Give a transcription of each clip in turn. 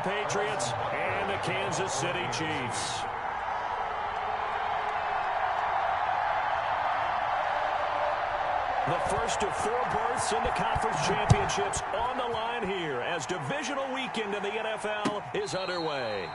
Patriots and the Kansas City Chiefs. The first of 4 berths in the conference championships on the line here as divisional weekend in the NFL is underway.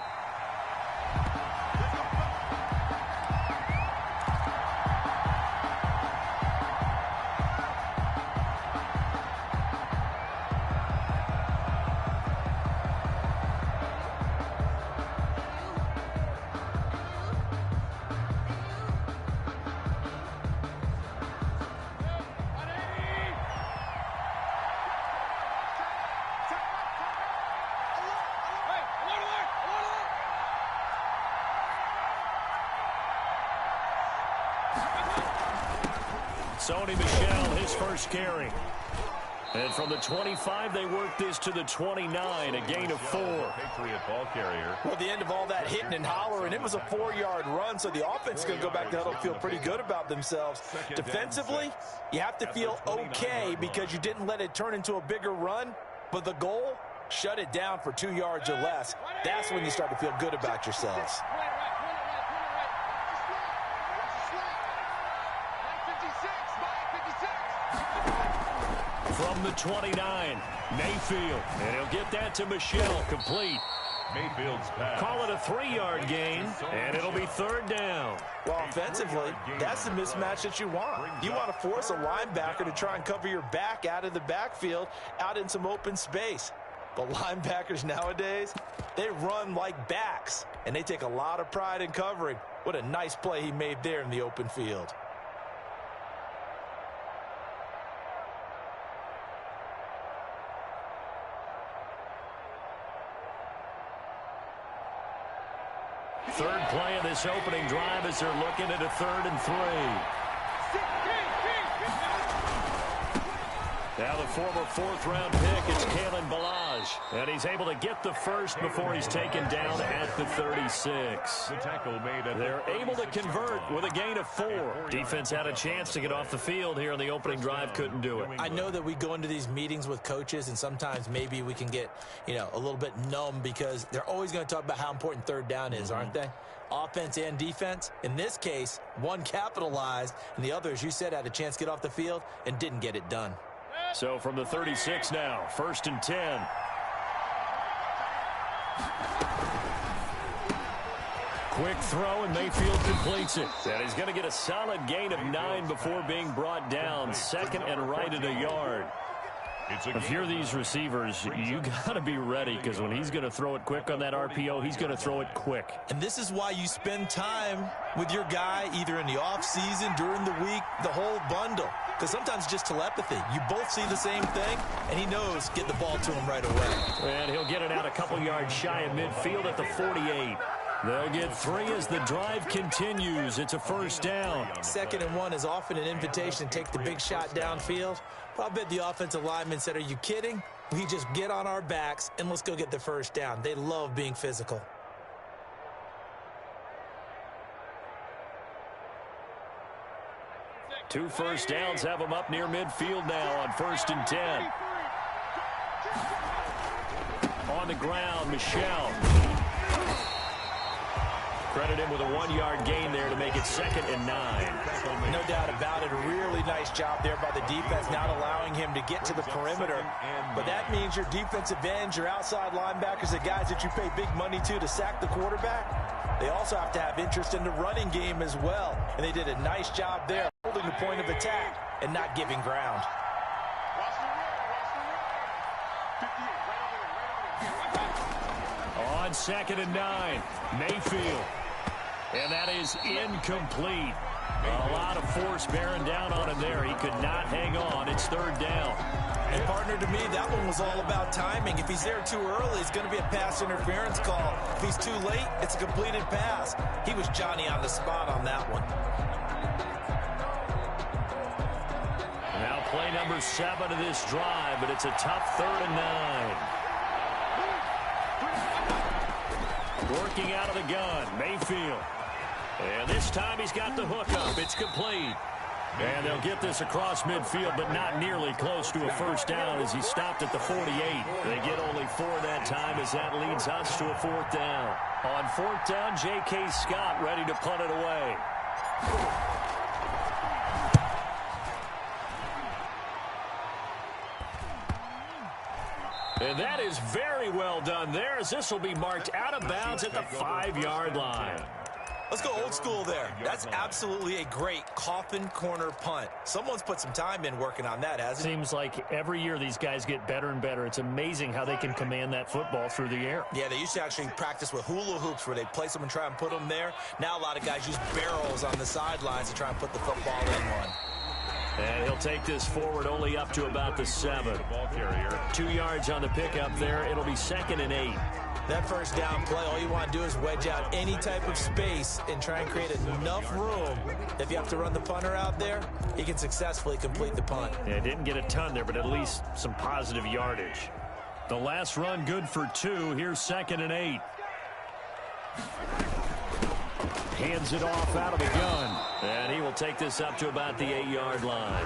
Sony Michel, his first carry. And from the 25, they work this to the 29, a gain of 4. Patriot ball carrier. Well, the end of all that hitting and hollering, it was a 4-yard run, so the offense is going to go back to huddle, feel pretty good about themselves. Defensively, you have to feel okay because you didn't let it turn into a bigger run, but the goal, shut it down for 2 yards or less. That's when you start to feel good about yourselves. From the 29, Mayfield. And he'll get that to Michel, complete. Mayfield's pass. Call it a 3-yard gain, and it'll be 3rd down. Well, offensively, that's the mismatch that you want. You want to force a linebacker to try and cover your back out of the backfield, out in some open space. But linebackers nowadays, they run like backs, and they take a lot of pride in covering. What a nice play he made there in the open field. Third play of this opening drive as they're looking at a 3rd and 3. Now the former 4th-round pick, it's Kalen Ballage. And he's able to get the first before he's taken down at the 36. The tackle made at They're able to convert with a gain of 4. Defense had a chance to get off the field here in the opening drive, couldn't do it. I know that we go into these meetings with coaches, and sometimes maybe we can get, a little bit numb because they're always going to talk about how important 3rd down is, aren't they? Offense and defense. In this case, one capitalized, and the other, as you said, had a chance to get off the field and didn't get it done. So from the 36 now, 1st and 10. Quick throw, and Mayfield completes it. And he's going to get a solid gain of 9 before being brought down. 2nd and right at a yard. If you're these receivers, you got to be ready because when he's going to throw it quick on that RPO, he's going to throw it quick. And this is why you spend time with your guy either in the offseason, during the week, the whole bundle. Because sometimes just telepathy. You both see the same thing, and he knows get the ball to him right away. And he'll get it out a couple yards shy of midfield at the 48. They'll get 3 as the drive continues. It's a 1st down. 2nd and 1 is often an invitation to take the big shot downfield. But I bet the offensive lineman said, are you kidding? We just get on our backs and let's go get the 1st down. They love being physical. Two 1st downs have them up near midfield now on 1st and 10. On the ground, Michel. Credit him with a 1-yard gain there to make it 2nd and 9. No doubt about it. A really nice job there by the defense, not allowing him to get to the perimeter. But that means your defensive ends, your outside linebackers, the guys that you pay big money to sack the quarterback, they also have to have interest in the running game as well. And they did a nice job there, holding the point of attack and not giving ground. On 2nd and 9, Mayfield. And that is incomplete. A lot of force bearing down on him there. He could not hang on. It's 3rd down. And partner, to me, that one was all about timing. If he's there too early, it's going to be a pass interference call. If he's too late, it's a completed pass. He was Johnny on the spot on that one. Now play number 7 of this drive, but it's a tough 3rd and 9. Working out of the gun, Mayfield. And this time he's got the hook up. It's complete. And they'll get this across midfield, but not nearly close to a first down as he stopped at the 48. They get only 4 that time as that leads us to a 4th down. On 4th down, J.K. Scott ready to punt it away. And that is very well done there, as this will be marked out of bounds at the 5-yard line. Let's go old school there. That's absolutely a great coffin corner punt. Someone's put some time in working on that, hasn't it? Seems like every year these guys get better and better. It's amazing how they can command that football through the air. Yeah, they used to actually practice with hula hoops where they place them and try and put them there. Now a lot of guys use barrels on the sidelines to try and put the football in one. And he'll take this forward only up to about the 7. 2 yards on the pickup there. It'll be 2nd and 8. That first down play, all you want to do is wedge out any type of space and try and create enough room. If you have to run the punter out there, he can successfully complete the punt. Yeah, didn't get a ton there, but at least some positive yardage. The last run good for 2. Here's 2nd and 8. Hands it off out of the gun. And he will take this up to about the 8-yard line.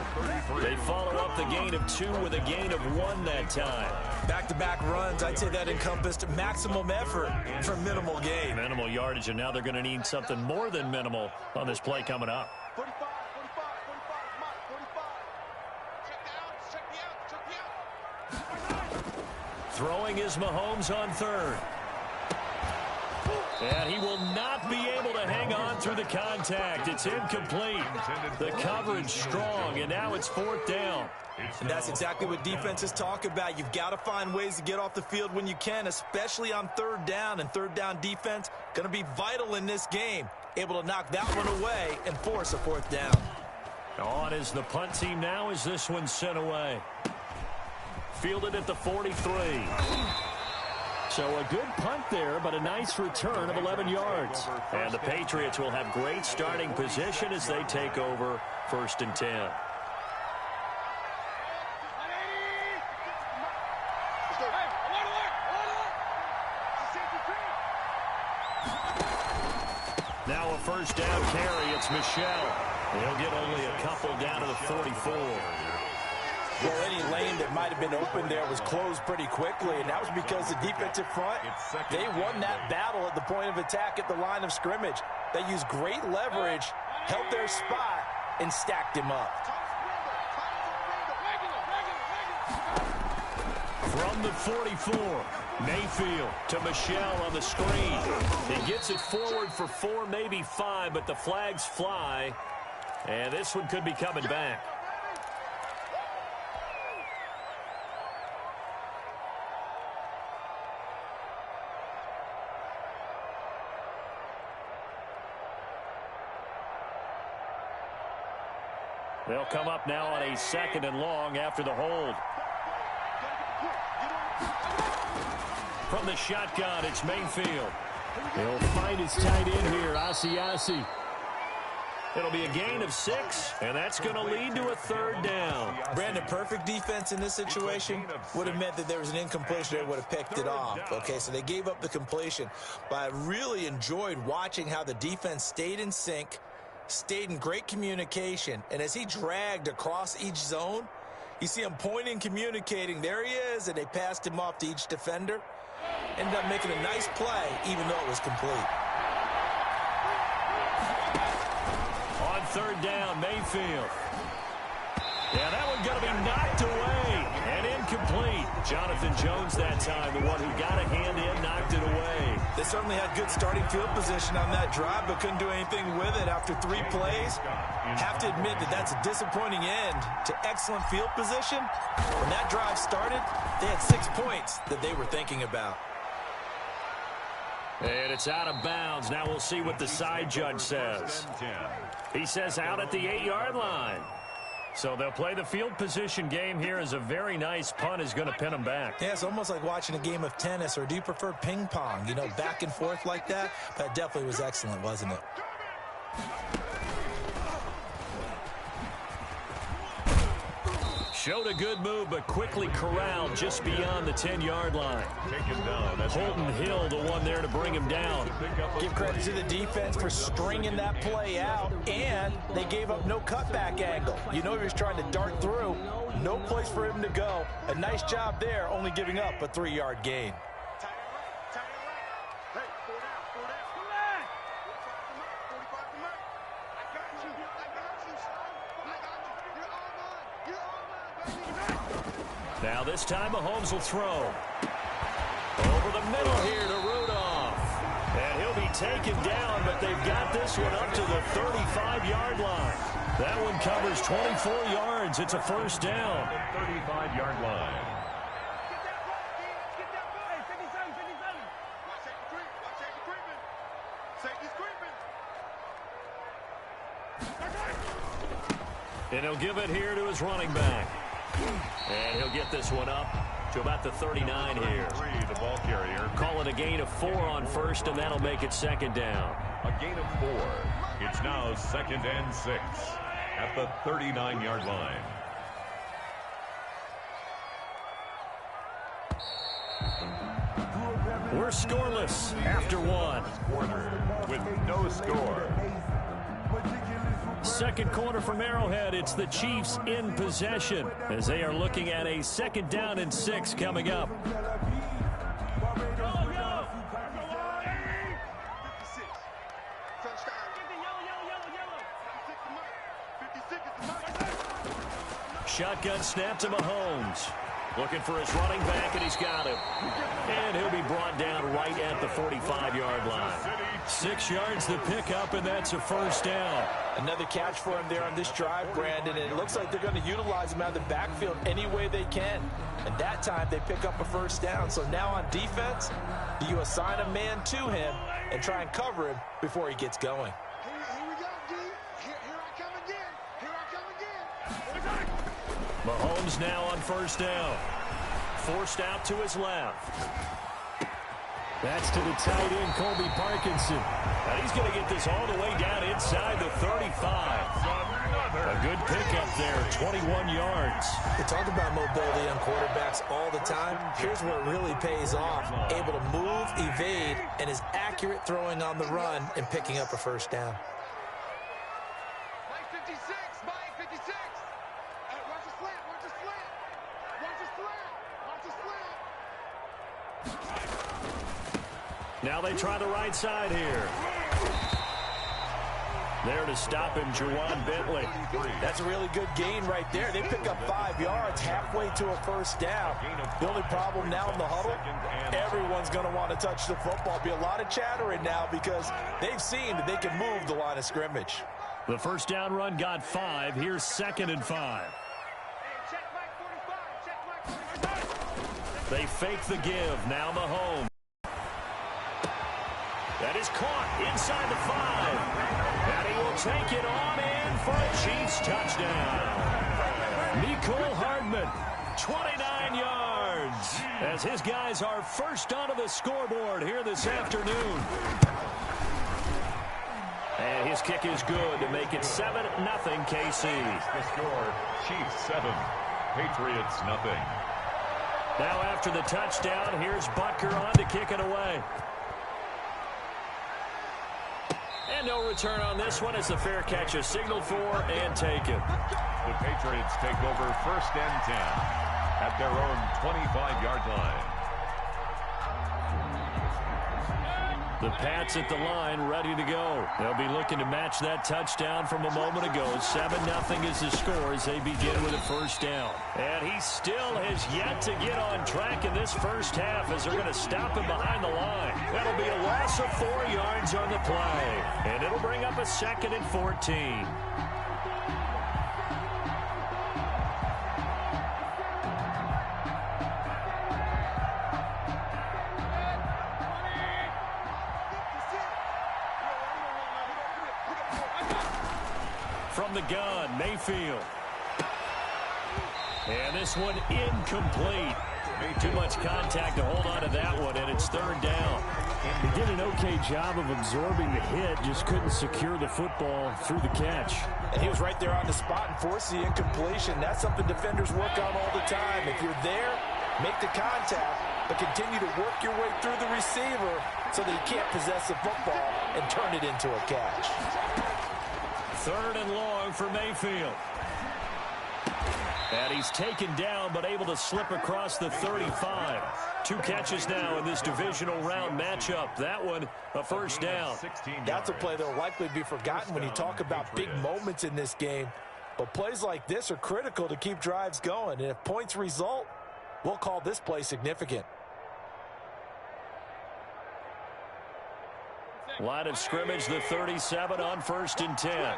They follow up the gain of 2 with a gain of 1 that time. Back-to-back runs, I'd say that encompassed maximum effort for minimal gain. Minimal yardage, and now they're going to need something more than minimal on this play coming up. 45. Throwing is Mahomes on 3rd. And he will not be able to hang on through the contact. It's incomplete. The coverage strong, and now it's 4th down. And that's exactly what defenses talk about. You've got to find ways to get off the field when you can, especially on 3rd down. And 3rd down defense going to be vital in this game. Able to knock that one away and force a 4th down. On is the punt team now as this one's sent away. Fielded at the 43. So a good punt there, but a nice return of 11 yards. And the Patriots will have great starting position as they take over 1st and 10. Now a 1st down carry. It's Michel. He'll get only a couple down to the 44. Well, any lane that might have been open there was closed pretty quickly, and that was because the defensive front, they won that battle at the point of attack at the line of scrimmage. They used great leverage, held their spot, and stacked him up. From the 44, Mayfield to Michel on the screen. He gets it forward for 4, maybe 5, but the flags fly, and this one could be coming back. They'll come up now on a 2nd and long after the hold. From the shotgun, it's Mayfield. He'll find his tight end here, Asiasi. It'll be a gain of 6, and that's going to lead to a 3rd down. Brandon, perfect defense in this situation would have meant that there was an incompletion. They would have picked it off. Okay, so they gave up the completion. But I really enjoyed watching how the defense stayed in sync, stayed in great communication, and as he dragged across each zone, you see him pointing, communicating. There he is, and they passed him off to each defender. Ended up making a nice play, even though it was complete. On 3rd down, Mayfield. Yeah, that one going to be knocked away and incomplete. Jonathan Jones that time, the one who got a hand in, knocked it away. They certainly had good starting field position on that drive, but couldn't do anything with it after 3 plays. Have to admit that that's a disappointing end to excellent field position. When that drive started, they had 6 points that they were thinking about. And it's out of bounds. Now we'll see what the side judge says. He says out at the 8-yard line. So they'll play the field position game here as a very nice punt is going to pin them back. Yeah, it's almost like watching a game of tennis, or do you prefer ping pong? You know, back and forth like that? That definitely was excellent, wasn't it? Showed a good move, but quickly corralled just beyond the 10-yard line. Holton Hill, the one there to bring him down. Give credit to the defense for stringing that play out, and they gave up no cutback angle. You know he was trying to dart through. No place for him to go. A nice job there, only giving up a 3-yard gain. Now this time Mahomes will throw. Over the middle here to Rudolph. And he'll be taken down, but they've got this one up to the 35-yard line. That one covers 24 yards. It's a first down. 35-yard line. And he'll give it here to his running back. And he'll get this one up to about the 39 here. The ball carrier. Call it a gain of 4 on first, and that'll make it second down. A gain of 4. It's now 2nd and 6 at the 39-yard line. We're scoreless after 1. Quarter with no score. Second quarter from Arrowhead. It's the Chiefs in possession as they are looking at a 2nd down and 6 coming up. Shotgun snap to Mahomes. Looking for his running back, and he's got him. And he'll be brought down right at the 45-yard line. 6 yards the pickup, and that's a first down. Another catch for him there on this drive, Brandon, and it looks like they're going to utilize him out of the backfield any way they can. And that time they pick up a first down. So now on defense, you assign a man to him and try and cover him before he gets going. Here we go, D. Here I come again. Here I come again. Mahomes now on first down. Forced out to his left. That's to the tight end, Colby Parkinson. Now he's going to get this all the way down inside the 35. A good pickup there, 21 yards. We talk about mobility on quarterbacks all the time. Here's where it really pays off. Able to move, evade, and is accurate throwing on the run and picking up a first down. Mike 56, Mike 56. Hey, watch the slant, watch the slant. Watch the slant, watch the slant. Now they try the right side here. There to stop him, Juwan Bentley. That's a really good gain right there. They pick up 5 yards halfway to a first down. The only problem now in the huddle, everyone's going to want to touch the football. Be a lot of chattering now because they've seen that they can move the line of scrimmage. The first down run got 5. Here's 2nd and 5. They fake the give. Now Mahomes. That is caught inside the 5. And he will take it on in for a Chiefs touchdown. Mecole Hardman, 29 yards, as his guys are first onto the scoreboard here this afternoon. And his kick is good to make it 7-0 KC. The score, Chiefs 7, Patriots nothing. Now after the touchdown, here's Butker on to kick it away. And no return on this one as the fair catch is signaled for and taken. The Patriots take over 1st and 10 at their own 25-yard line. The Pats at the line ready to go. They'll be looking to match that touchdown from a moment ago. 7-0 is the score as they begin with a first down. And he still has yet to get on track in this first half as they're going to stop him behind the line. That'll be a loss of 4 yards on the play. And it'll bring up a 2nd and 14. From the gun, Mayfield. And this one incomplete. Too much contact to hold on to that one, and it's 3rd down. He did an okay job of absorbing the hit, just couldn't secure the football through the catch. And he was right there on the spot and forced the incompletion. That's something defenders work on all the time. If you're there, make the contact, but continue to work your way through the receiver so that he can't possess the football and turn it into a catch. 3rd and long for Mayfield. And he's taken down, but able to slip across the 35. 2 catches now in this divisional round matchup. That one, a first down. That's a play that will likely be forgotten when you talk about big moments in this game. But plays like this are critical to keep drives going. And if points result, we'll call this play significant. Line of scrimmage, the 37 on 1st and 10.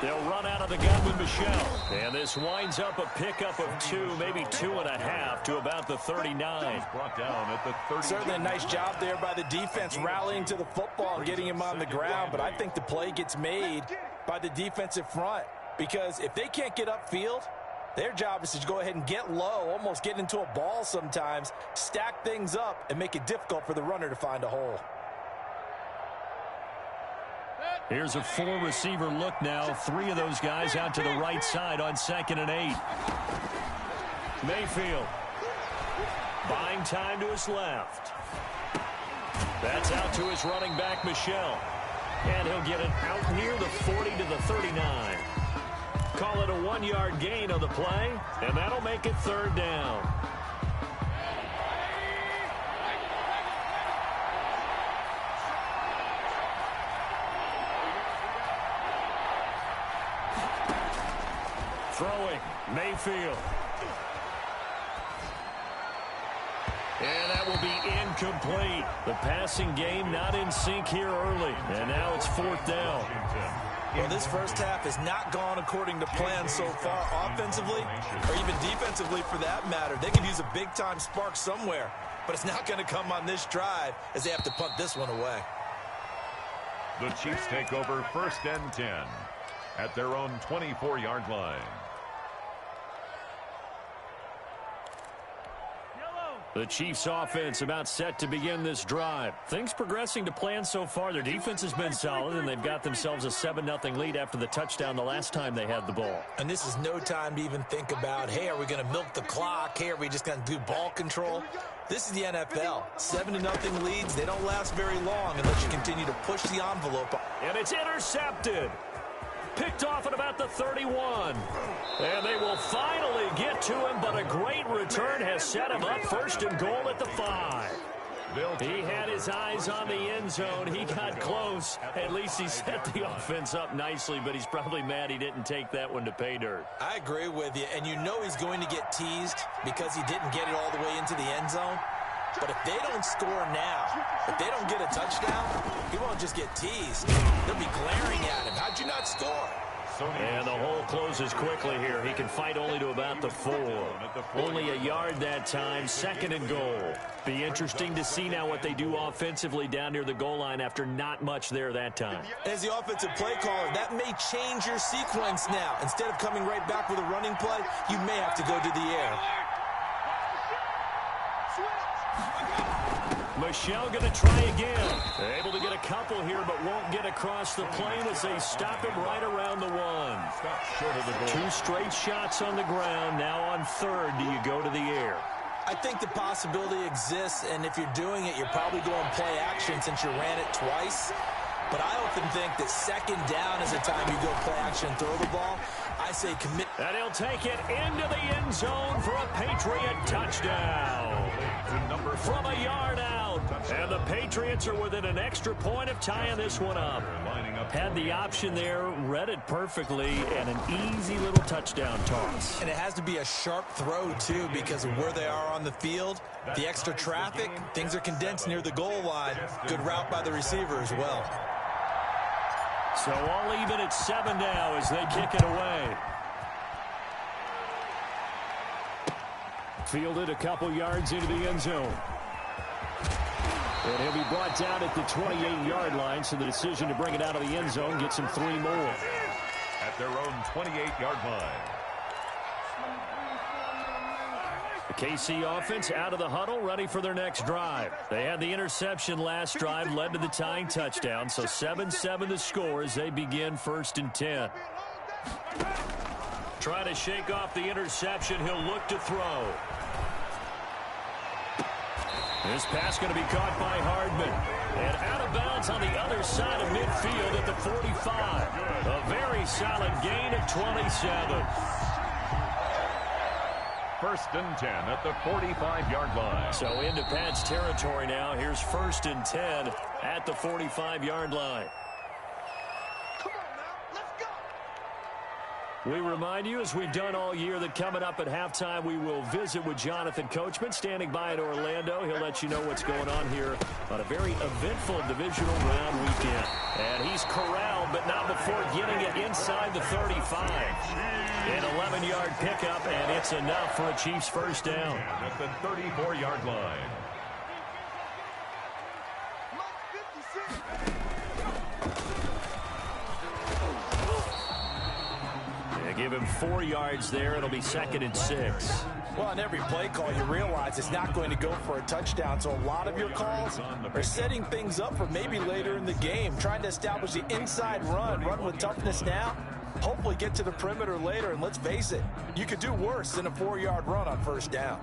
They'll run out of the gun with Michel. And this winds up a pickup of 2, maybe 2.5 to about the 39. Brought down at the 30. Certainly a nice job there by the defense rallying to the football and getting him on the ground. But I think the play gets made by the defensive front. Because if they can't get upfield, their job is to go ahead and get low, almost get into a ball sometimes, stack things up, and make it difficult for the runner to find a hole. Here's a 4-receiver look now. 3 of those guys out to the right side on 2nd and 8. Mayfield buying time to his left. That's out to his running back, Michel. And he'll get it out near the 40 to the 39. Call it a 1-yard gain on the play, and that'll make it 3rd down. Throwing, Mayfield. And that will be incomplete. The passing game not in sync here early. And now it's 4th down. Well, this first half has not gone according to plan so far offensively or even defensively for that matter. They could use a big-time spark somewhere, but it's not going to come on this drive as they have to punt this one away. The Chiefs take over 1st and 10 at their own 24-yard line. The Chiefs offense about set to begin this drive. Things progressing to plan so far. Their defense has been solid, and they've got themselves a 7-0 lead after the touchdown the last time they had the ball. And this is no time to even think about, hey, are we going to milk the clock? Hey, are we just going to do ball control? This is the NFL. 7-0 leads, they don't last very long unless you continue to push the envelope. And it's intercepted. Picked off at about the 31. And they will finally get to him, but a great return has set him up 1st and goal at the 5. He had his eyes on the end zone. He got close. At least he set the offense up nicely, but he's probably mad he didn't take that one to pay dirt. I agree with you, and you know he's going to get teased because he didn't get it all the way into the end zone. But if they don't score now, if they don't get a touchdown, he won't just get teased. They'll be glaring at him. How'd you not score? And the hole closes quickly here. He can fight only to about the 4. Only a yard that time. 2nd and goal. Be interesting to see now what they do offensively down near the goal line after not much there that time. As the offensive play caller, that may change your sequence now. Instead of coming right back with a running play, you may have to go to the air. Michel going to try again. Able to get a couple here, but won't get across the plane as they stop him right around the 1. Short of the goal. 2 straight shots on the ground. Now on 3rd, do you go to the air? I think the possibility exists, and if you're doing it, you're probably going play action since you ran it twice. But I often think that 2nd down is the time you go play action and throw the ball. I say commit. And he'll take it into the end zone for a Patriot touchdown. From a yard out. And the Patriots are within an extra point of tying this one up. Had the option there, read it perfectly, and an easy little touchdown toss. And it has to be a sharp throw, too, because of where they are on the field. The extra traffic, things are condensed near the goal line. Good route by the receiver as well. So all even at 7 now as they kick it away. Fielded a couple yards into the end zone. And he'll be brought down at the 28-yard line, so the decision to bring it out of the end zone gets him 3 more. At their own 28-yard line. The KC offense out of the huddle, ready for their next drive. They had the interception last drive, led to the tying touchdown, so 7-7 the score as they begin 1st and 10. Trying to shake off the interception. He'll look to throw. This pass going to be caught by Hardman. And out of bounds on the other side of midfield at the 45. A very solid gain of 27. 1st and 10 at the 45-yard line. So into Pat's territory now. Here's 1st and 10 at the 45-yard line. We remind you, as we've done all year, that coming up at halftime, we will visit with Jonathan Coachman, standing by in Orlando. He'll let you know what's going on here on a very eventful divisional round weekend. And he's corralled, but not before getting it inside the 35. An 11-yard pickup, and it's enough for a Chiefs first down. At the 34-yard line. Give him 4 yards there. It'll be 2nd and 6. Well, on every play call, you realize it's not going to go for a touchdown. So a lot of your calls are setting things up for maybe later in the game, trying to establish the inside run with toughness now. Hopefully get to the perimeter later, and let's face it, you could do worse than a 4-yard run on 1st down.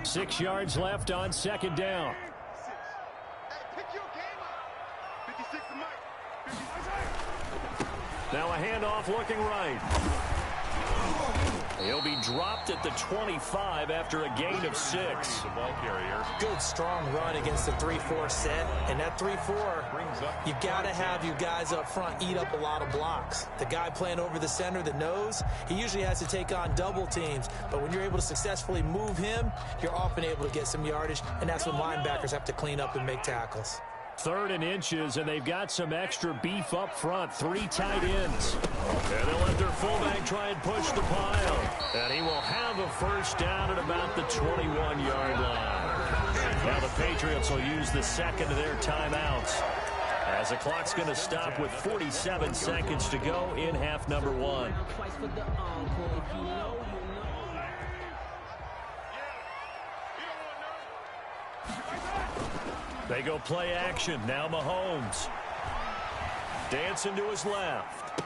Six yards left on 2nd down. Now a handoff looking right. He'll be dropped at the 25 after a gain of 6. The ball carrier. Good, strong run against the 3-4 set. And that 3-4, you've got to have you guys up front eat up a lot of blocks. The guy playing over the center, the nose, he usually has to take on double teams. But when you're able to successfully move him, you're often able to get some yardage. And that's when linebackers have to clean up and make tackles. 3rd and inches, and they've got some extra beef up front. 3 tight ends. And they'll let their fullback try and push the pile. And he will have a first down at about the 21-yard line. Now the Patriots will use the 2nd of their timeouts, as the clock's going to stop with 47 seconds to go in half number 1. They go play action. Now Mahomes. Dancing to his left.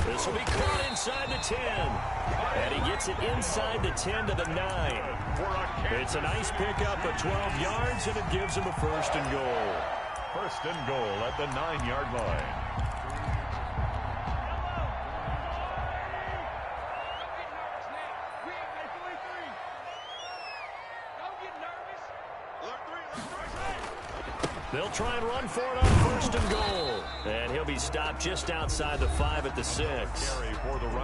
This will be caught inside the 10. And he gets it inside the 10 to the 9. It's a nice pickup of 12 yards, and it gives him a 1st and goal. 1st and goal at the 9-yard line. They'll try and run for it on 1st and goal. And he'll be stopped just outside the 5 at the 6.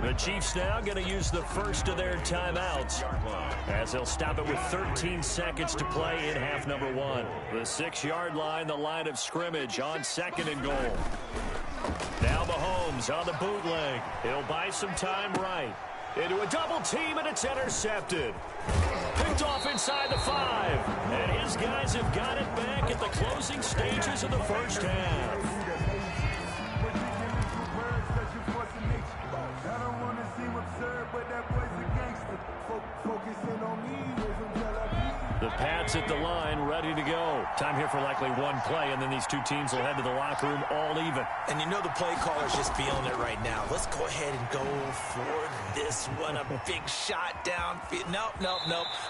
The Chiefs now going to use the 1st of their timeouts, as they'll stop it with 13 seconds to play in half number 1. The 6-yard line, the line of scrimmage on 2nd and goal. Now Mahomes on the bootleg. He'll buy some time right. Into a double team, and it's intercepted. Picked off inside the 5. And his guys have got it back at the closing stages of the first half. The Pats at the line, ready to go. Time here for likely one play, and then these two teams will head to the locker room all even. And you know the play caller's just feeling it right now. Let's go ahead and go for this one. A big shot down. Nope.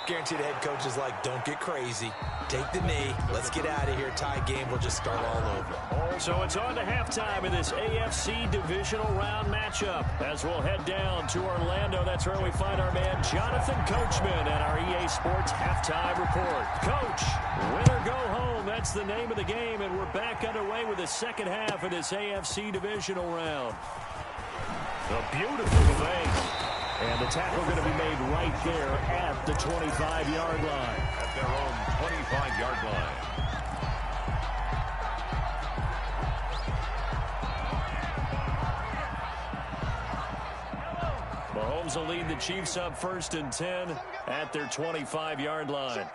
Guarantee the head coach is like, don't get crazy. Take the knee. Let's get out of here. Tie game. We'll just start all over. So it's on to halftime in this AFC divisional round matchup. As we'll head down to Orlando, that's where we find our man Jonathan Coachman at our EA Sports halftime report. Coach, win or go home, that's the name of the game, and we're back underway with the second half of this AFC divisional round. A beautiful fake. And the tackle going to be made right there at the 25-yard line. At their own 25-yard line. Mahomes will lead the Chiefs up 1st and 10 at their 25-yard line.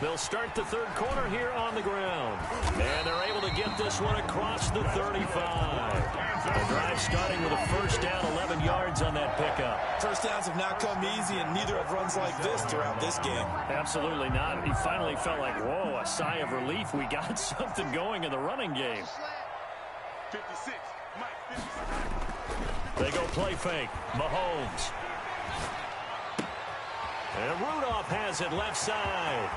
They'll start the third quarter here on the ground. And they're able to get get this one across the 35. The drive starting with a first down, 11 yards on that pickup. First downs have not come easy, and neither have runs like this throughout this game. Absolutely not. He finally felt like, whoa, a sigh of relief. We got something going in the running game. 56, Mike, 56. They go play fake. Mahomes. And Rudolph has it left side.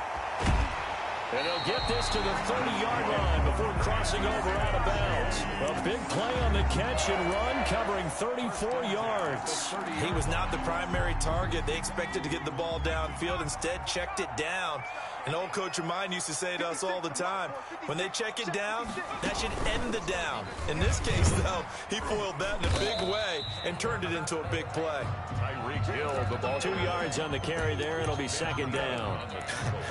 And he'll get this to the 30-yard line before crossing over out of bounds. A big play on the catch and run, covering 34 yards. He was not the primary target. They expected to get the ball downfield. Instead, checked it down. An old coach of mine used to say to us all the time, when they check it down, that should end the down. In this case, though, he foiled that in a big way and turned it into a big play. Tyreek Hill, the ball. 2 yards on the carry there. It'll be second down.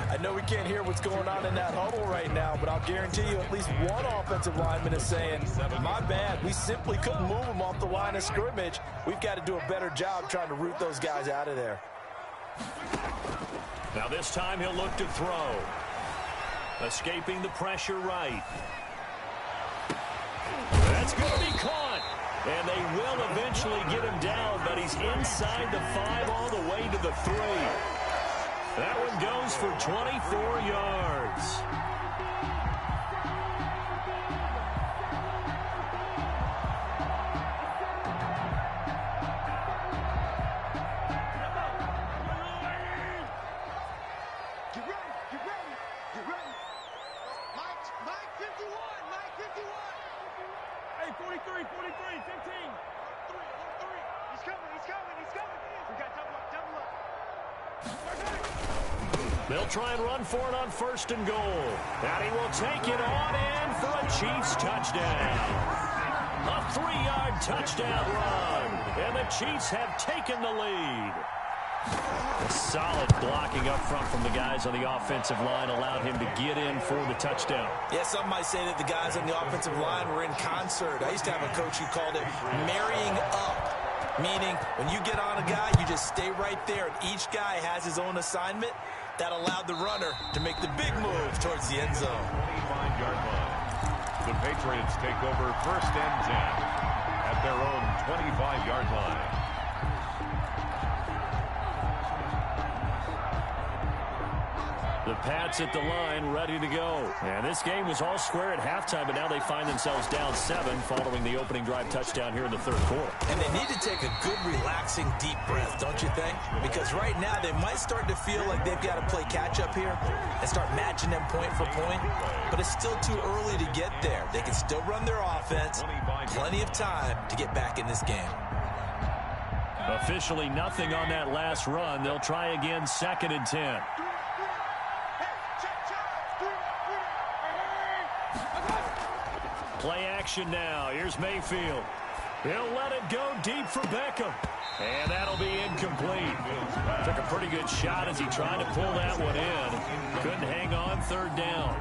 I know we can't hear what's going on in that huddle right now, but I'll guarantee you at least one offensive lineman is saying, my bad, we simply couldn't move them off the line of scrimmage. We've got to do a better job trying to root those guys out of there. Now this time he'll look to throw. Escaping the pressure right. That's going to be caught. And they will eventually get him down, but he's inside the 5 all the way to the 3. That one goes for 24 yards. They'll try and run for it on first and goal. And he will take it on in for a Chiefs touchdown. A 3-yard touchdown run. And the Chiefs have taken the lead. A solid blocking up front from the guys on the offensive line allowed him to get in for the touchdown. Yeah, some might say that the guys on the offensive line were in concert. I used to have a coach who called it marrying up. Meaning, when you get on a guy, you just stay right there, and each guy has his own assignment. That allowed the runner to make the big move towards the end zone. 25-yard line. The Patriots take over first and 10 at their own 25-yard line. The Pats at the line, ready to go. And this game was all square at halftime, but now they find themselves down 7 following the opening drive touchdown here in the third quarter. And they need to take a good, relaxing, deep breath, don't you think? Because right now they might start to feel like they've got to play catch-up here and start matching them point for point. But it's still too early to get there. They can still run their offense. Plenty of time to get back in this game. Officially nothing on that last run. They'll try again, second and 10. Play action now. Here's Mayfield. He'll let it go deep for Beckham. And that'll be incomplete. Took a pretty good shot as he tried to pull that one in. Couldn't hang on, third down.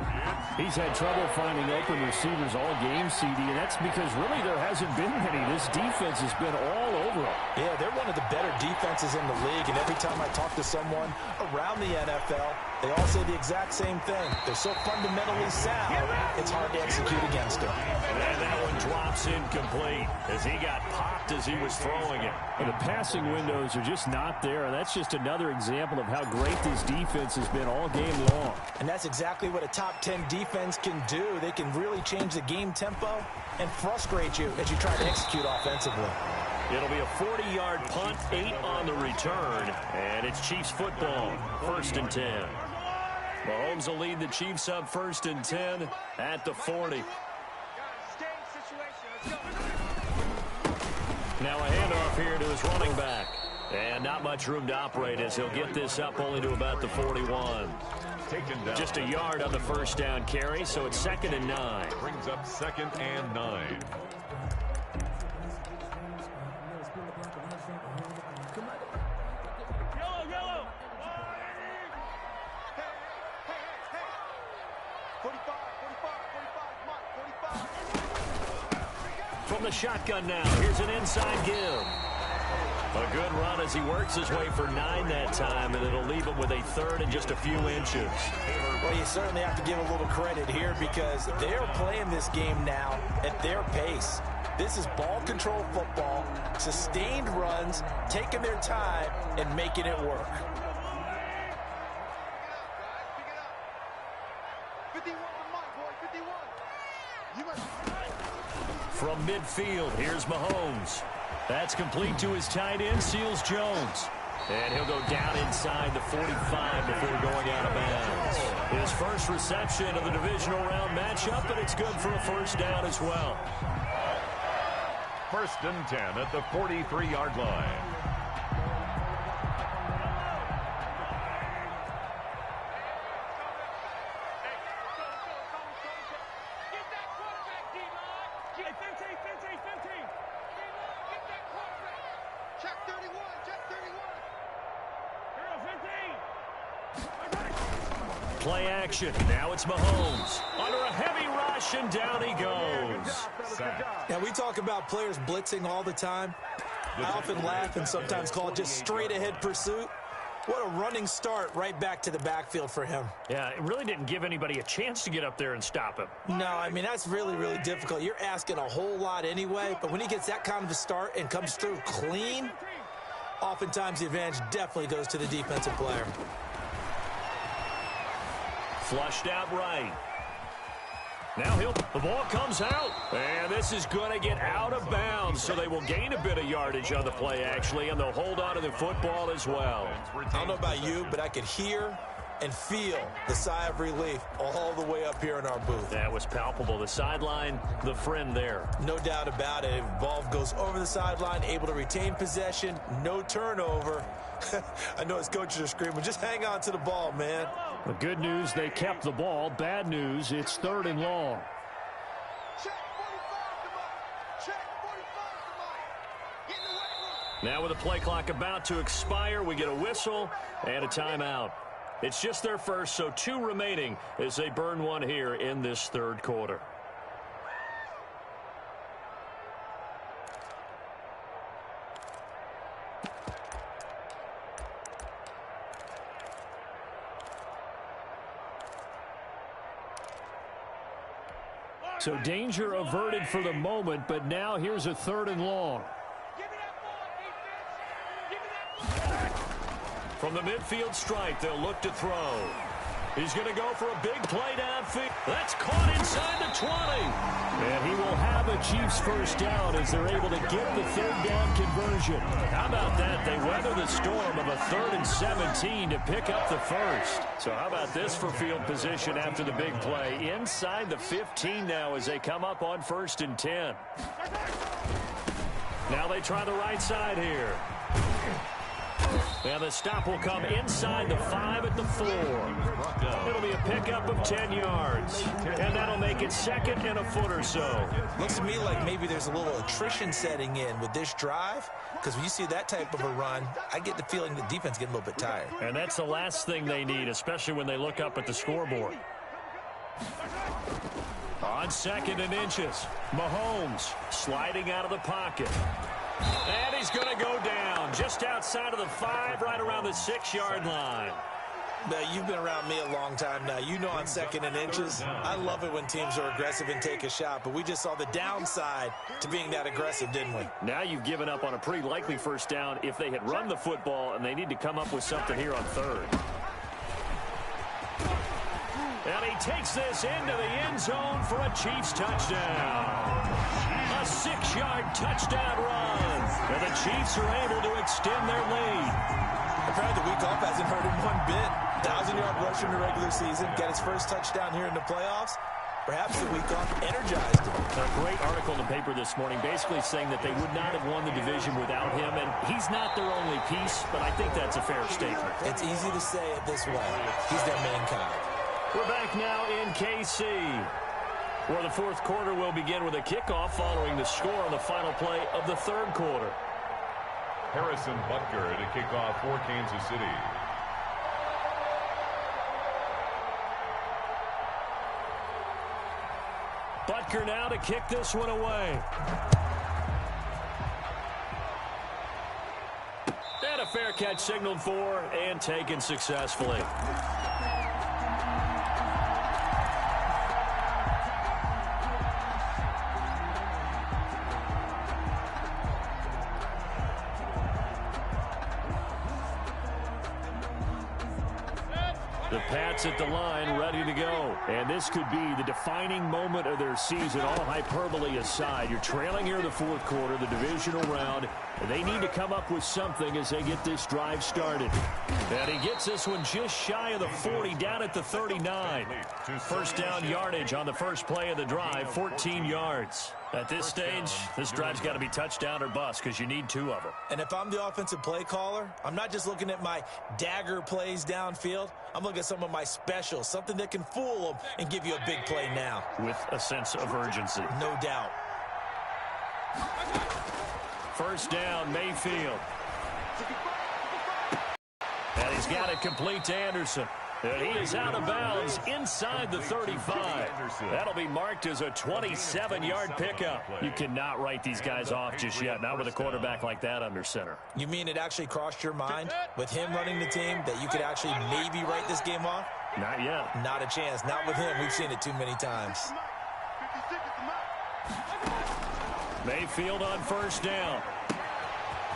He's had trouble finding open receivers all game, CD, and that's because really there hasn't been many. This defense has been all over him. Yeah, they're one of the better defenses in the league, and every time I talk to someone around the NFL, they all say the exact same thing. They're so fundamentally sound, it's hard to execute against them. And that one drops incomplete as he got popped as he was throwing it. And the passing windows are just not there, and that's just another example of how great this defense has been all game long. And that's exactly what a top 10 defense can do. They can really change the game tempo and frustrate you as you try to execute offensively. It'll be a 40-yard punt, 8 on the return, and it's Chiefs football, first and 10. Mahomes will lead the Chiefs up first and 10 at the 40. Now a handoff here to his running back. And not much room to operate as he'll get this up only to about the 41. Just a yard on the first down carry, so it's second and 9. Brings up second and 9. From the shotgun now, here's an inside give. A good run as he works his way for 9 that time, and it'll leave him with a third and just a few inches. Well, you certainly have to give a little credit here because they're playing this game now at their pace. This is ball control football, sustained runs, taking their time, and making it work. From midfield, here's Mahomes. That's complete to his tight end, Seals Jones. And he'll go down inside the 45 before going out of bounds. His first reception of the divisional round matchup, but it's good for a first down as well. 1st and 10 at the 43-yard line. Play action. Now it's Mahomes. Under a heavy rush, and down he goes. Now, we talk about players blitzing all the time. I often laugh and sometimes call it just straight-ahead pursuit. What a running start right back to the backfield for him. Yeah, it really didn't give anybody a chance to get up there and stop him. No, I mean, that's really, really difficult. You're asking a whole lot anyway, but when he gets that kind of a start and comes through clean, oftentimes the advantage definitely goes to the defensive player. Flushed out right. Now the ball comes out, and this is going to get out of bounds, so they will gain a bit of yardage on the play, actually, and they'll hold on to the football as well. I don't know about you, but I could hear and feel the sigh of relief all the way up here in our booth. That was palpable. The sideline, the friend there. No doubt about it. Ball goes over the sideline, able to retain possession, no turnover. I know his coaches are screaming, just hang on to the ball, man. The good news, they kept the ball. Bad news, it's 3rd and long. Now with the play clock about to expire, we get a whistle and a timeout. It's just their first, so 2 remaining as they burn one here in this 3rd quarter. So danger averted for the moment, but now here's a 3rd and long. From the midfield stripe, they'll look to throw. He's going to go for a big play downfield. That's caught inside the 20. And he will have a Chiefs first down as they're able to get the 3rd down conversion. How about that? They weather the storm of a 3rd and 17 to pick up the first. So how about this for field position after the big play? Inside the 15 now as they come up on 1st and 10. Now they try the right side here. And the stop will come inside the 5 at the 4. It'll be a pickup of 10 yards. And that'll make it 2nd and a foot or so. Looks to me like maybe there's a little attrition setting in with this drive. Because when you see that type of a run, I get the feeling the defense getting a little bit tired. And that's the last thing they need, especially when they look up at the scoreboard. On 2nd and inches, Mahomes sliding out of the pocket. And he's going to go down just outside of the 5, right around the 6-yard line. Now, you've been around me a long time now. You know on 2nd and inches, I love it when teams are aggressive and take a shot, but we just saw the downside to being that aggressive, didn't we? Now you've given up on a pretty likely first down if they had run the football, and they need to come up with something here on 3rd. And he takes this into the end zone for a Chiefs touchdown. A 6-yard touchdown run. And the Chiefs are able to extend their lead. Apparently the week off hasn't hurt him one bit. 1,000-yard rush in the regular season. Got his first touchdown here in the playoffs. Perhaps the week off energized him. A great article in the paper this morning basically saying that they would not have won the division without him. And he's not their only piece, but I think that's a fair statement. It's easy to say it this way. He's their main guy. We're back now in KC, where the 4th quarter will begin with a kickoff following the score on the final play of the 3rd quarter. Harrison Butker to kick off for Kansas City. Butker now to kick this one away. fair catch signaled for and taken successfully. The Pats at the line, ready to go. And this could be the defining moment of their season, all hyperbole aside. You're trailing here in the fourth quarter, the divisional round, and they need to come up with something as they get this drive started. And he gets this one just shy of the 40, down at the 39. First down yardage on the first play of the drive, 14 yards. At this stage, this drive's got to be touchdown or bust because you need 2 of them. And if I'm the offensive play caller, I'm not just looking at my dagger plays downfield. I'm looking at some of my specials, something that can fool them and give you a big play now. With a sense of urgency. No doubt. First down, Mayfield. And he's got it complete to Anderson. And he is out of bounds inside the 35. That'll be marked as a 27-yard pickup. You cannot write these guys off just yet, not with a quarterback like that under center. You mean it actually crossed your mind with him running the team that you could actually maybe write this game off? Not yet. Not a chance. Not with him. We've seen it too many times. Mayfield on first down.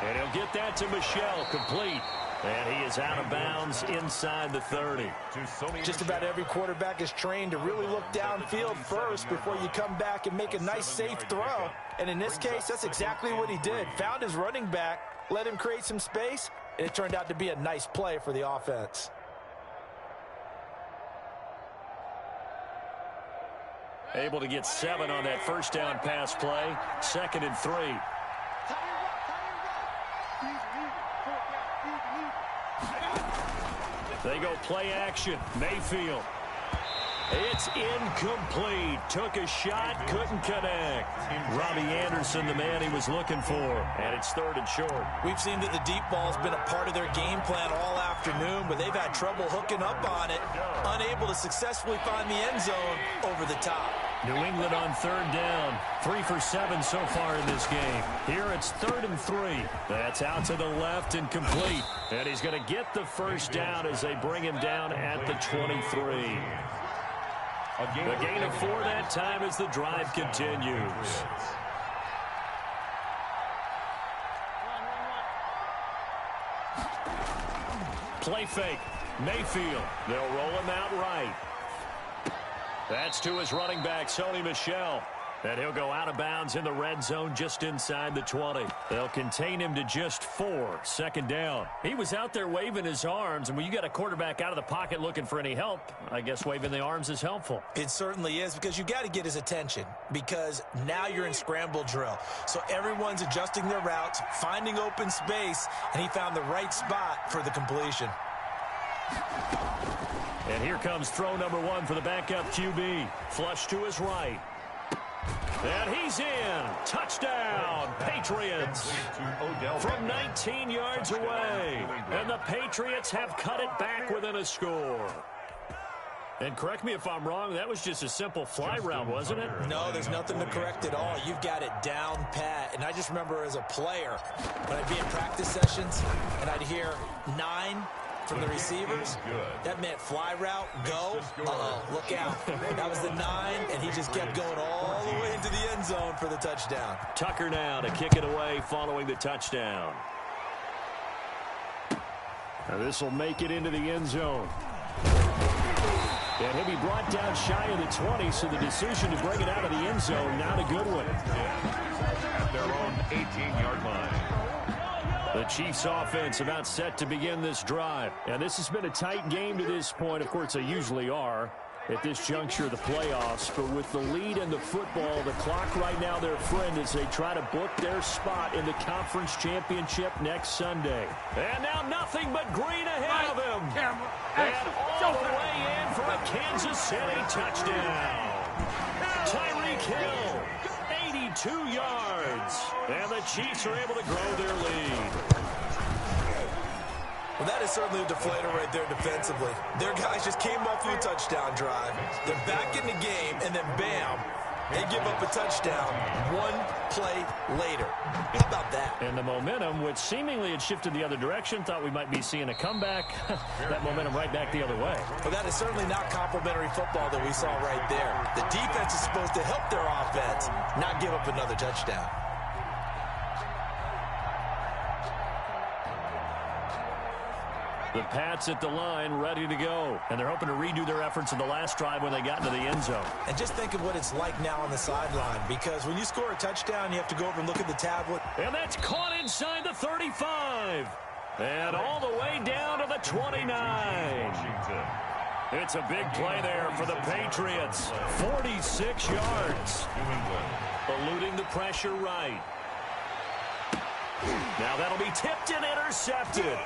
And he'll get that to Michel, complete. And he is out of bounds inside the 30. Just about every quarterback is trained to really look downfield first before you come back and make a nice, safe throw. And in this case, that's exactly what he did. Found his running back, let him create some space, and it turned out to be a nice play for the offense. Able to get 7 on that first down pass play. 2nd and 3. They go play action. Mayfield. It's incomplete. Took a shot, couldn't connect. Robbie Anderson, the man he was looking for. And it's 3rd and short. We've seen that the deep ball's been a part of their game plan all afternoon, but they've had trouble hooking up on it. Unable to successfully find the end zone over the top. New England on 3rd down. 3 for 7 so far in this game. Here it's 3rd and 3. That's out to the left and complete. And he's going to get the first down as they bring him down at the 23. A gain of 4 that time as the drive continues. Play fake. Mayfield. They'll roll him out right. That's to his running back, Sony Michel. And he'll go out of bounds in the red zone just inside the 20. They'll contain him to just 4. 2nd down. He was out there waving his arms, and when you got a quarterback out of the pocket looking for any help, I guess waving the arms is helpful. It certainly is, because you got to get his attention, because now you're in scramble drill. So everyone's adjusting their routes, finding open space, and he found the right spot for the completion. And here comes throw number 1 for the backup QB. Flush to his right. And he's in. Touchdown, Patriots. From 19 yards away. And the Patriots have cut it back within a score. And correct me if I'm wrong, that was just a simple fly route, wasn't it? No, there's nothing to correct at all. You've got it down pat. And I just remember as a player, when I'd be in practice sessions and I'd hear 9 from the receivers, that meant fly route, go, look out. That was the 9, and he just kept going all the way into the end zone for the touchdown. Tucker now to kick it away following the touchdown. Now this will make it into the end zone. And he'll be brought down shy of the 20, so the decision to bring it out of the end zone, not a good one. At their own 18-yard line. The Chiefs offense about set to begin this drive. And this has been a tight game to this point. Of course, they usually are at this juncture of the playoffs. But with the lead in the football, the clock right now their friend as they try to book their spot in the conference championship next Sunday. And now nothing but green ahead of him. And all the way in for a Kansas City touchdown. Tyreek Hill. 82 yards. And the Chiefs are able to grow their lead. Well, that is certainly a deflator right there defensively. Their guys just came off of a touchdown drive. They're back in the game, and then bam, They give up a touchdown one play later. How about that? And the momentum, which seemingly had shifted the other direction, thought we might be seeing a comeback. That momentum right back the other way. Well, that is certainly not complimentary football that we saw right there. The defense is supposed to help their offense, not give up another touchdown. The Pats at the line, ready to go. And they're hoping to redo their efforts in the last drive when they got into the end zone. And just think of what it's like now on the sideline, because when you score a touchdown, you have to go over and look at the tablet. And that's caught inside the 35. And all the way down to the 29. It's a big play there for the Patriots. 46 yards. Eluding the pressure right. Now that'll be tipped and intercepted.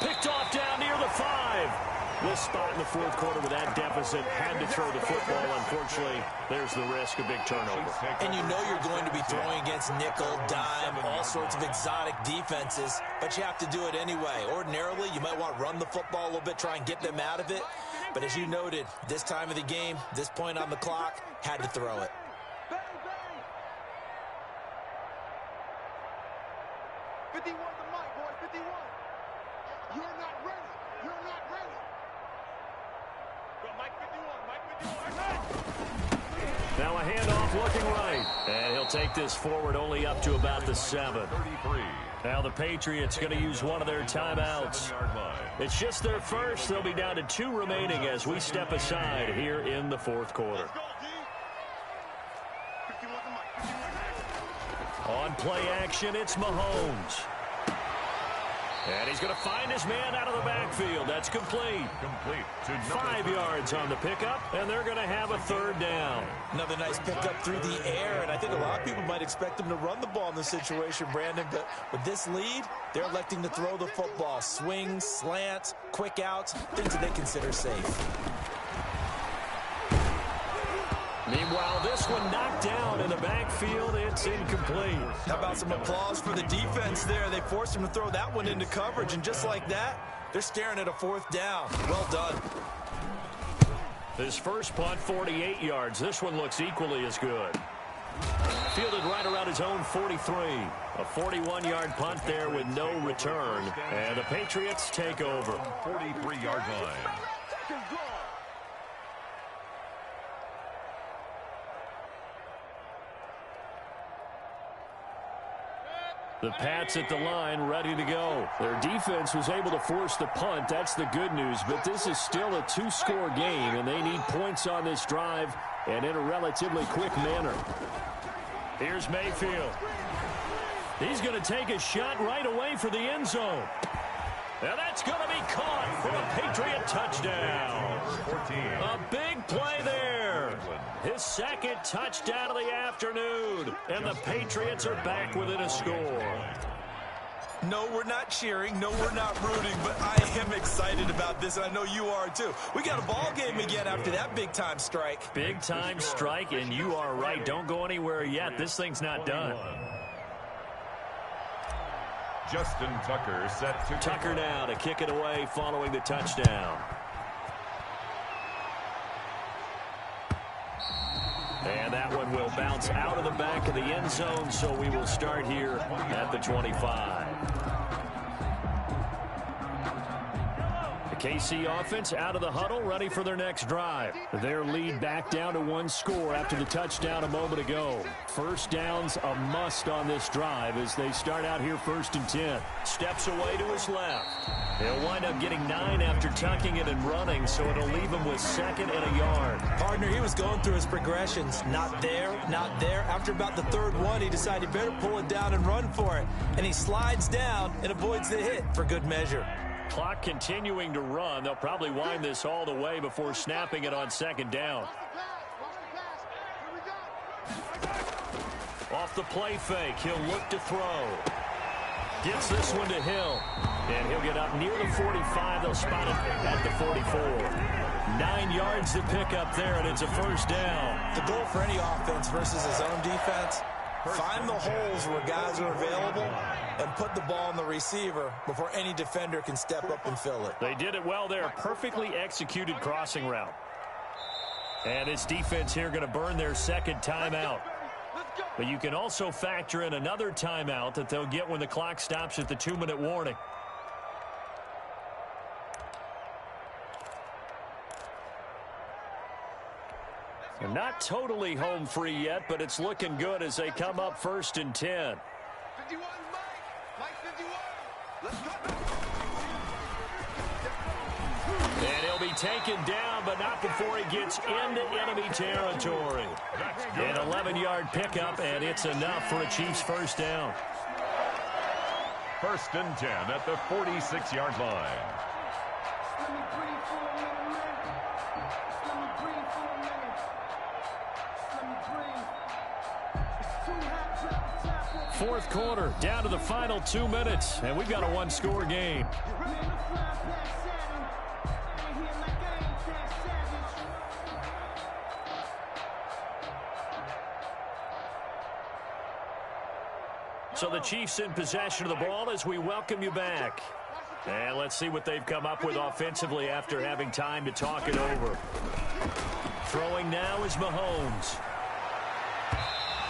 Picked off down near the 5. This spot in the fourth quarter with that deficit, had to throw the football. Unfortunately, there's the risk of big turnover. And you know you're going to be throwing against nickel, dime, all sorts of exotic defenses, but you have to do it anyway. Ordinarily, you might want to run the football a little bit, try and get them out of it. But as you noted, this time of the game, this point on the clock, had to throw it. 51 to Mike, boy, 51. You're not ready. You're not ready. Go, Mike 51, Mike 51. Now a handoff looking right. And he'll take this forward only up to about the 7. Now the Patriots going to use one of their timeouts. It's just their first. They'll be down to 2 remaining as we step aside here in the fourth quarter. On play action, it's Mahomes. And he's going to find his man out of the backfield. That's complete. 5 yards on the pickup, and they're going to have a 3rd down. Another nice pickup through the air, and I think a lot of people might expect him to run the ball in this situation, Brandon, but with this lead, they're electing to throw the football. Swings, slants, quick outs, things that they consider safe. Meanwhile, this one knocked down in the backfield. It's incomplete. How about some applause for the defense there? They forced him to throw that one into coverage, and just like that, they're staring at a 4th down. Well done. His first punt, 48 yards. This one looks equally as good. Fielded right around his own 43. A 41-yard punt there with no return. And the Patriots take over. 43-yard line. The Pats at the line, ready to go. Their defense was able to force the punt. That's the good news. But this is still a 2-score game, and they need points on this drive and in a relatively quick manner. Here's Mayfield. He's going to take a shot right away for the end zone. And that's going to be caught for a Patriot touchdown. A big play there. His 2nd touchdown of the afternoon. And the Patriots are back within a score. No, we're not cheering. No, we're not rooting. But I am excited about this, and I know you are too. We got a ball game again after that big-time strike. Big-time strike, and you are right. Don't go anywhere yet. This thing's not done. Justin Tucker set to Tucker now to kick it away following the touchdown. And that one will bounce out of the back of the end zone, so we will start here at the 25. The KC offense out of the huddle, ready for their next drive. Their lead back down to 1 score after the touchdown a moment ago. First down's a must on this drive as they start out here 1st and 10. Steps away to his left. He'll wind up getting 9 after tucking it and running, so it'll leave him with 2nd and a yard. Partner, he was going through his progressions. Not there, not there. After about the 3rd one, he decided he better pull it down and run for it. And he slides down and avoids the hit for good measure. Clock continuing to run. They'll probably wind this all the way before snapping it on 2nd down. Off the play fake, he'll look to throw. Gets this one to Hill. And he'll get up near the 45. They'll spot it at the 44. 9 yards to pick up there, and it's a 1st down. The goal for any offense versus his own defense, find the holes where guys are available and put the ball on the receiver before any defender can step up and fill it. They did it well there. Perfectly executed crossing route. And this defense here going to burn their second timeout. But you can also factor in another timeout that they'll get when the clock stops at the 2-minute warning. They're not totally home free yet, but it's looking good as they come up 1st and 10. 51, Mike 51. Let's go. And he'll be taken down, but not before he gets into enemy territory. An 11-yard pickup, and it's enough for a Chiefs first down. 1st and 10 at the 46-yard line. Fourth quarter, down to the final 2 minutes, and we've got a one-score game. So the Chiefs in possession of the ball as we welcome you back. And let's see what they've come up with offensively after having time to talk it over. Throwing now is Mahomes.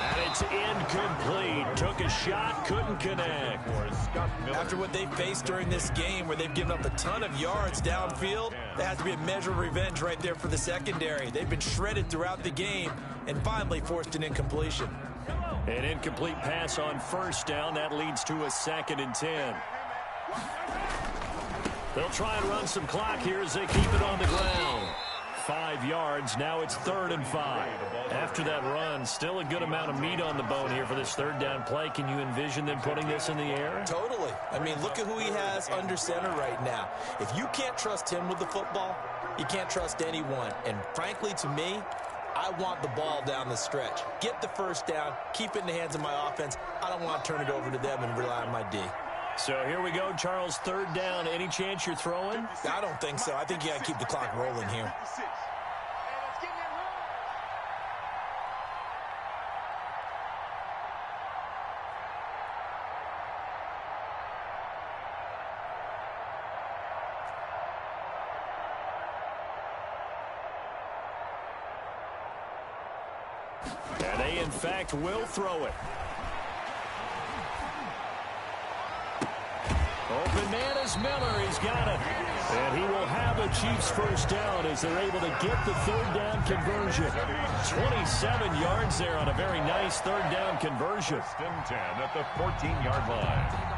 And it's incomplete. Took a shot, couldn't connect. After what they faced during this game where they've given up a ton of yards downfield, there has to be a measure of revenge right there for the secondary. They've been shredded throughout the game and finally forced an incompletion. An incomplete pass on first down. That leads to a 2nd and 10. They'll try and run some clock here as they keep it on the ground. 5 yards. Now it's 3rd and 5. After that run, still a good amount of meat on the bone here for this 3rd down play. Can you envision them putting this in the air? Totally. I mean, look at who he has under center right now. If you can't trust him with the football, you can't trust anyone. And frankly, to me, I want the ball down the stretch. Get the first down, keep it in the hands of my offense. I don't want to turn it over to them and rely on my D. So here we go, Charles, 3rd down. Any chance you're throwing? I don't think so. I think you got to keep the clock rolling here. And they, in fact, will throw it. Open man is Miller. He's got it. And he will have a Chiefs first down as they're able to get the 3rd down conversion. 27 yards there on a very nice 3rd down conversion. 1st and 10 at the 14-yard line.